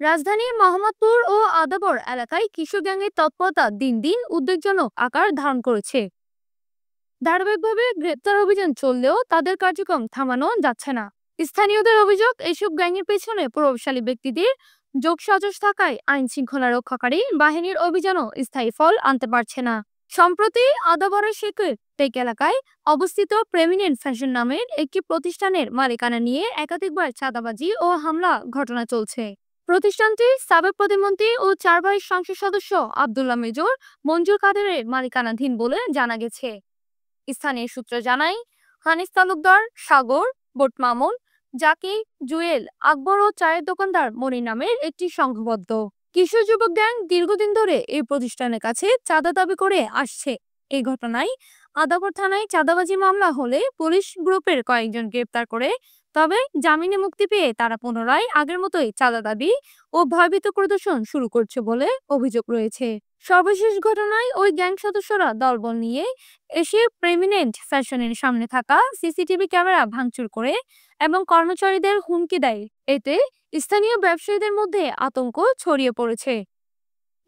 রাজধানীর মোহাম্মদপুর ও আদাবর এলাকায় কিশোর গ্যাংয়ের তৎপরতা দিন দিন উদ্বেগজনক আকার ধারণ করেছে। ধারাবাহিকভাবে গ্রেপ্তার অভিযান চললেও তাদের কার্যক্রম থামানো যাচ্ছে না। স্থানীয়দের অভিযোগ, এসব গ্যাংয়ের পেছনে প্রভাবশালী ব্যক্তিদের যোগসাজশ থাকায় আইন শৃঙ্খলা রক্ষাকারী বাহিনীর অভিযানও স্থায়ী ফল আনতে পারছে না। সম্প্রতি আদাবরের শেখের টেক এলাকায় অবস্থিত প্রেমিনেন্ট ফ্যাশন নামের একটি প্রতিষ্ঠানের মালিকানা নিয়ে একাধিকবার চাঁদাবাজি ও হামলা ঘটনা চলছে। প্রতিষ্ঠানটির সাবেক প্রতিমন্ত্রী ও 4 ভাইয়ের সংসদ সদস্য আব্দুল্লাহ মেজর মঞ্জুর কাদেরের মালিকানাধীন বলে জানা গেছে। স্থানীয় সূত্র জানায়, হানিস তালুকদার, সাগর, বোট মামুন, জাকি, জুয়েল, আকবর ও চায়ের দোকানদার মনির নামের একটি সংঘবদ্ধ কিশোর যুবক গ্যাং দীর্ঘদিন ধরে এই প্রতিষ্ঠানের কাছে চাঁদা দাবি করে আসছে। এই ঘটনায় আদাবর থানায় চাঁদাবাজি মামলা হলে পুলিশ গ্রুপের কয়েকজন গ্রেপ্তার করে, তবে জামিনে মুক্তি পেয়ে তারা পুনরায় আগের মতোই চাঁদা দাবি ও ভয়ভীত প্রদর্শন শুরু করছে বলে অভিযোগ রয়েছে। সর্বশেষ ঘটনায় ওই গ্যাং সদস্যরা দলবল নিয়ে এসে প্রেমিনেন্ট ফ্যাশনের সামনে থাকা সিসিটিভি ক্যামেরা ভাঙচুর করে এবং কর্মচারীদের হুমকি দেয়। এতে স্থানীয় ব্যবসায়ীদের মধ্যে আতঙ্ক ছড়িয়ে পড়েছে।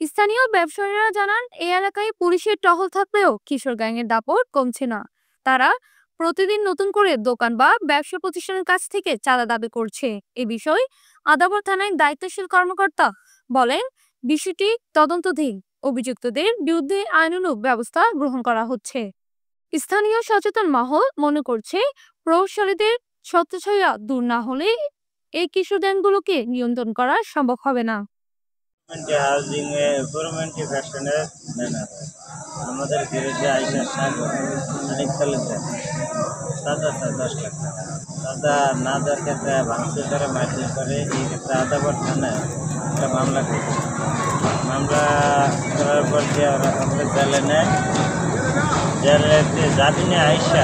স্থানীয় ব্যবসায়ীরা জানান, এই এলাকায় পুলিশের টহল থাকলেও কিশোর গ্যাংয়ের দাপট কমছে না। তারা প্রতিদিন নতুন করে দোকান বা ব্যবসা প্রতিষ্ঠানের কাছ থেকে চাঁদা দাবি করছে। এ বিষয়ে আদাবর থানায় দায়িত্বশীল কর্মকর্তা বলেন, বিষয়টি তদন্তাধীন, অভিযুক্তদের বিরুদ্ধে আইনানুগ ব্যবস্থা গ্রহণ করা হচ্ছে। স্থানীয় সচেতন মহল মনে করছে, প্রভাবশালীদের ছত্রছায়া দূর না হলে এই কিশোর গ্যাংগুলোকে নিয়ন্ত্রণ করা সম্ভব হবে না। আমাদের বিরুদ্ধে আইসা অনেক তালুকদার সাদা 10 লাখ টাকা সাদা না দেওয়ার ক্ষেত্রে ভাঙচুর করে মারধর করে এই ক্ষেত্রে আদাবর থানায় একটা মামলা করেছে। মামলা করার পর যে ওরা আমাদের জেলে নেয়, জেলে জামিনে আইসা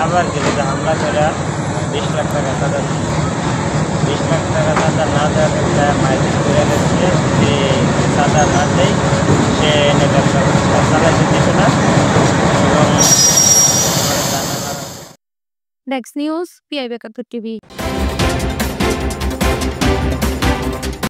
আবার গেলে হামলা করে 20 লাখ টাকা সাদা 20 লাখ টাকা সাদা না দেওয়ার ক্ষেত্রে মারধর করে গেছে। যে সাদা না দেয় সে এনে ব্যবসা চালাইতে দেবে না। এবং নেক্সট নিউজ, PI ৭২ টিভি।